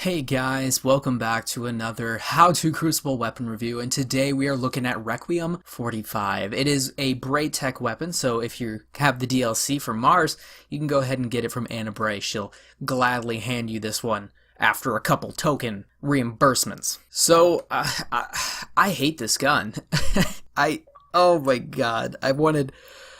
Hey guys, welcome back to another How to Crucible weapon review, and today we are looking at Requiem-45. It is a Bray Tech weapon, so if you have the DLC from Mars, you can go ahead and get it from Anna Bray. She'll gladly hand you this one after a couple token reimbursements. So, I hate this gun. Oh my god,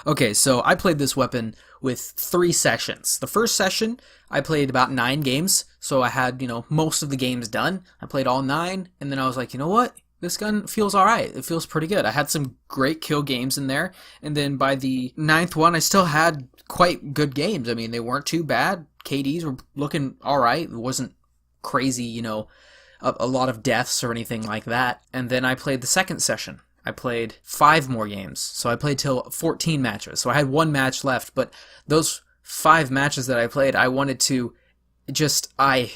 Okay, so I played this weapon with 3 sessions. The first session, I played about 9 games, so I had, most of the games done. I played all 9, and then I was like, you know what? This gun feels alright. It feels pretty good. I had some great kill games in there, and then by the 9th one, I still had quite good games. I mean, they weren't too bad. KDs were looking alright. It wasn't crazy, a lot of deaths or anything like that. And then I played the second session. I played 5 more games, so I played till 14 matches. So I had 1 match left, but those 5 matches that I played, I wanted to I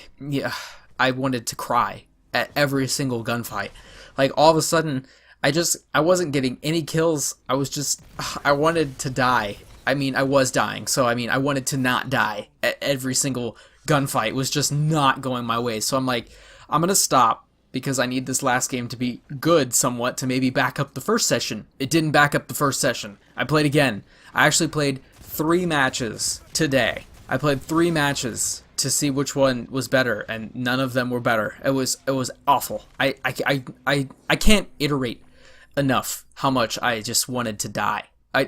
wanted to cry at every single gunfight. Like, all of a sudden, I wasn't getting any kills. I wanted to die. I mean, I was dying, so I wanted to not die at every single gunfight. It was just not going my way. So I'm like, I'm gonna stop, because I need this last game to be good somewhat to maybe back up the first session. It didn't back up the first session. I played again. I actually played 3 matches today. I played 3 matches to see which one was better, and none of them were better. It was awful. I can't iterate enough how much I just wanted to die.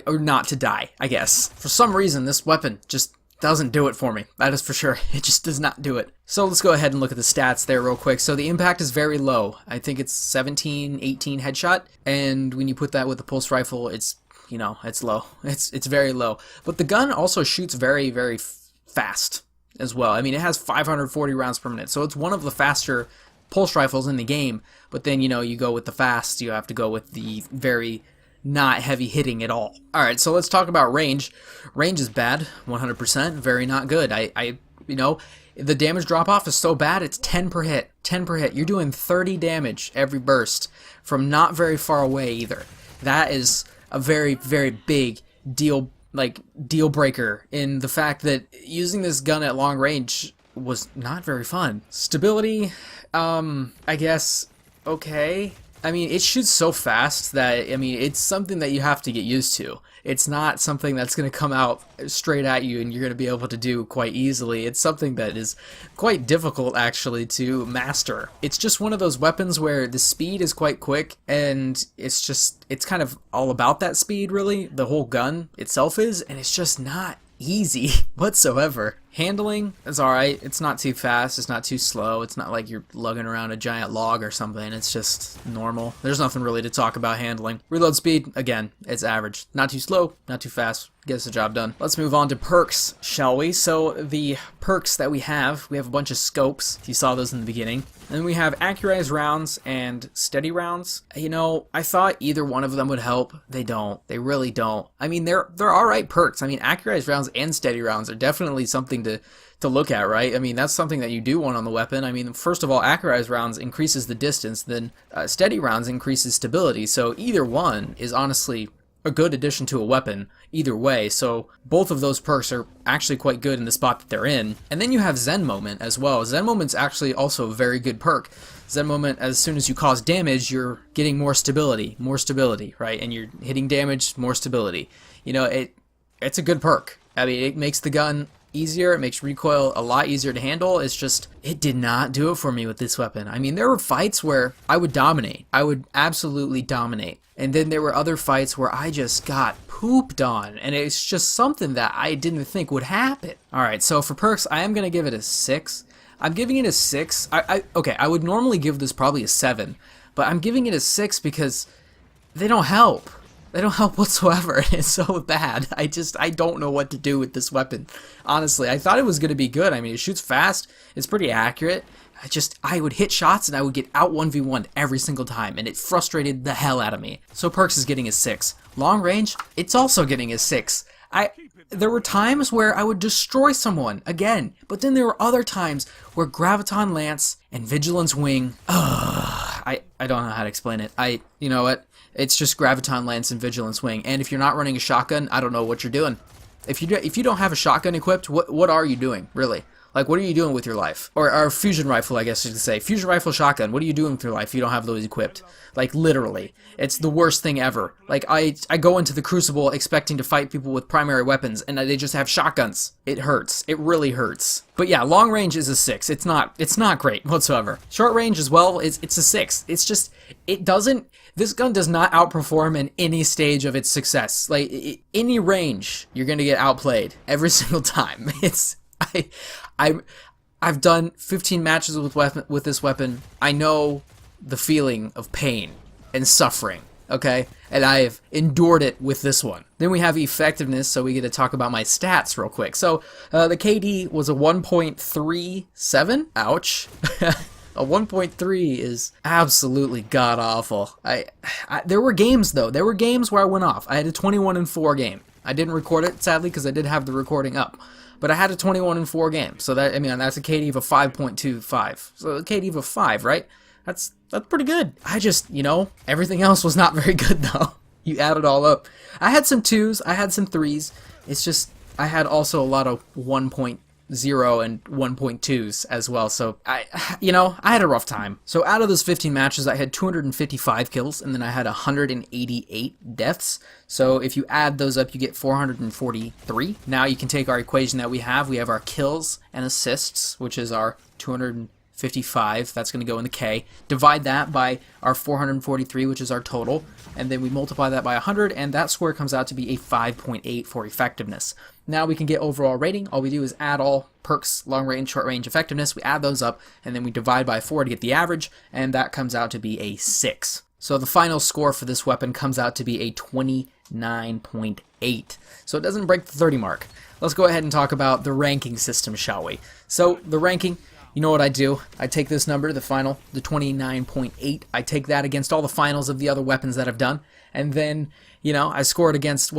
Or not to die, I guess. For some reason, this weapon just doesn't do it for me. That is for sure. It just does not do it. So let's go ahead and look at the stats there real quick. So the impact is very low. I think it's 17, 18 headshot. And when you put that with the pulse rifle, it's low. It's very low. But the gun also shoots very, very fast as well. I mean, it has 540 rounds per minute. So it's one of the faster pulse rifles in the game. But then, you go with the fast, you have to go with the very not heavy hitting at all. Alright, so let's talk about range. Range is bad, 100%, very not good. The damage drop off is so bad, it's 10 per hit. 10 per hit. You're doing 30 damage every burst from not very far away either. That is a very, very big deal breaker in the fact that using this gun at long range was not very fun. Stability, I guess, okay. I mean, it shoots so fast that, it's something that you have to get used to. It's not something that's going to come out straight at you and you're going to be able to do quite easily. It's something that is quite difficult, actually, to master. It's just one of those weapons where the speed is quite quick, and it's kind of all about that speed, really. The whole gun itself is, and it's just not easy whatsoever. Handling is alright. It's not too fast. It's not too slow. It's not like you're lugging around a giant log or something. It's just normal. There's nothing really to talk about handling. Reload speed, again, it's average. Not too slow, not too fast. Gets the job done. Let's move on to perks, shall we? So the perks that we have a bunch of scopes, if you saw those in the beginning. And then we have accurized rounds and steady rounds. I thought either one of them would help. They don't. They really don't. They're alright perks. Accurized rounds and steady rounds are definitely something to look at, right? That's something that you do want on the weapon. First of all, accurized rounds increases the distance, then steady rounds increases stability. So either one is honestly a good addition to a weapon either way, so both of those perks are actually quite good in the spot that they're in. And then you have Zen Moment as well. Zen Moment's actually also a very good perk. Zen Moment, as soon as you cause damage, you're getting more stability, right? And you're hitting damage, more stability. It's a good perk. It makes the gun easier, it makes recoil a lot easier to handle. It's just, it did not do it for me with this weapon. There were fights where I would dominate. I would absolutely dominate. And then there were other fights where I just got pooped on, and it's just something that I didn't think would happen. Alright, so for perks, I am going to give it a 6. I'm giving it a 6. Okay, I would normally give this probably a 7, but I'm giving it a 6 because they don't help. They don't help whatsoever. It's so bad. I don't know what to do with this weapon. Honestly, I thought it was going to be good. It shoots fast. It's pretty accurate. I would hit shots and I would get out 1v1 every single time, and it frustrated the hell out of me. So perks is getting a 6. Long range, it's also getting a 6. There were times where I would destroy someone, again, but then there were other times where Graviton Lance and Vigilance Wing, I don't know how to explain it. You know what? It's just Graviton Lance and Vigilance Wing, and if you're not running a shotgun, I don't know what you're doing. If you don't have a shotgun equipped, what are you doing, really? Like, what are you doing with your life? Or fusion rifle, I guess you could say. Fusion rifle, shotgun. What are you doing with your life if you don't have those equipped? Like, literally. It's the worst thing ever. Like, I go into the Crucible expecting to fight people with primary weapons, and they just have shotguns. It hurts. It really hurts. But yeah, long range is a 6. It's not great whatsoever. Short range as well, it's a 6. It's just, this gun does not outperform in any stage of its success. Like, any range, you're gonna get outplayed every single time. I've done 15 matches with this weapon. I know the feeling of pain and suffering, okay? And I have endured it with this one. Then we have effectiveness, so we get to talk about my stats real quick. So, the KD was a 1.37. Ouch. A 1.3 is absolutely god-awful. There were games, though. There were games where I went off. I had a 21-4 game. I didn't record it, sadly, because I did have the recording up. But I had a 21-4 game, so that, I mean, that's a KD of a 5.25. So a KD of a 5, right? That's pretty good. I just, everything else was not very good, though. You add it all up. I had some 2s, I had some 3s. It's just, I had also a lot of 1.0 and 1.2s as well, so I had a rough time. So out of those 15 matches, I had 255 kills, and then I had 188 deaths. So if you add those up, you get 443. Now you can take our equation that we have our kills and assists, which is our 255, that's going to go in the K. Divide that by our 443, which is our total, and then we multiply that by 100, and that score comes out to be a 5.8 for effectiveness. Now we can get overall rating. All we do is add all perks, long range, short range, effectiveness. We add those up, and then we divide by 4 to get the average, and that comes out to be a 6. So the final score for this weapon comes out to be a 29.8. So it doesn't break the 30 mark. Let's go ahead and talk about the ranking system, shall we? So the ranking, you know what I do? I take this number, the final, the 29.8. I take that against all the finals of the other weapons that I've done, and then, I scored against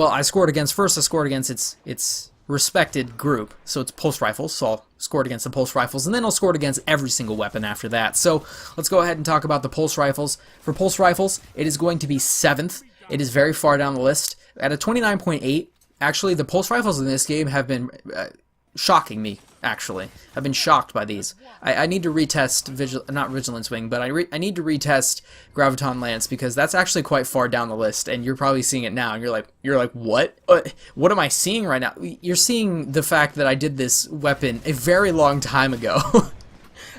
its respected group. So it's pulse rifles, so I'll score it against the pulse rifles, and then I'll score it against every single weapon after that. So let's go ahead and talk about the pulse rifles. For pulse rifles, it is going to be 7th. It is very far down the list. At a 29.8, actually, the pulse rifles in this game have been shocking me, actually. I've been shocked by these. I need to retest, not Vigilance Wing, but I need to retest Graviton Lance, because that's actually quite far down the list, and you're probably seeing it now, and you're like, what? What am I seeing right now? You're seeing the fact that I did this weapon a very long time ago.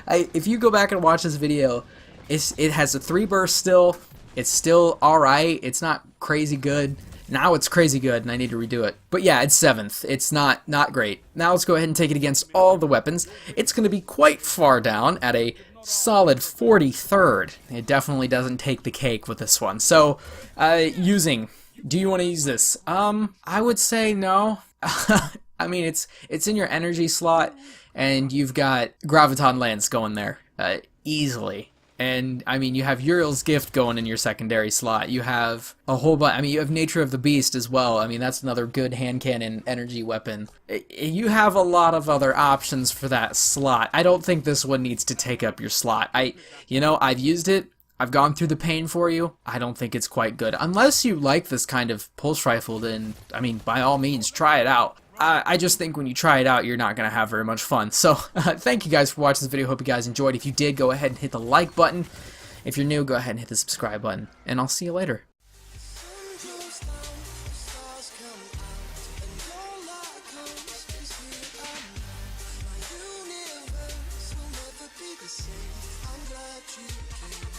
If you go back and watch this video, it has a 3 burst still. It's still alright. It's not crazy good. Now it's crazy good, and I need to redo it. But yeah, it's 7th. It's not great. Now let's go ahead and take it against all the weapons. It's going to be quite far down at a solid 43rd. It definitely doesn't take the cake with this one. So, do you want to use this? I would say no. I mean, it's in your energy slot, and you've got Graviton Lance going there easily. And, I mean, you have Uriel's Gift going in your secondary slot. You have a whole bunch. I mean, you have Nature of the Beast as well. I mean, that's another good hand cannon energy weapon. You have a lot of other options for that slot. I don't think this one needs to take up your slot. I've used it. I've gone through the pain for you. I don't think it's quite good. Unless you like this kind of pulse rifle, then, I mean, by all means, try it out. I just think when you try it out, you're not going to have very much fun. So, thank you guys for watching this video. Hope you guys enjoyed. If you did, go ahead and hit the like button. If you're new, go ahead and hit the subscribe button. And I'll see you later. I'm glad you came.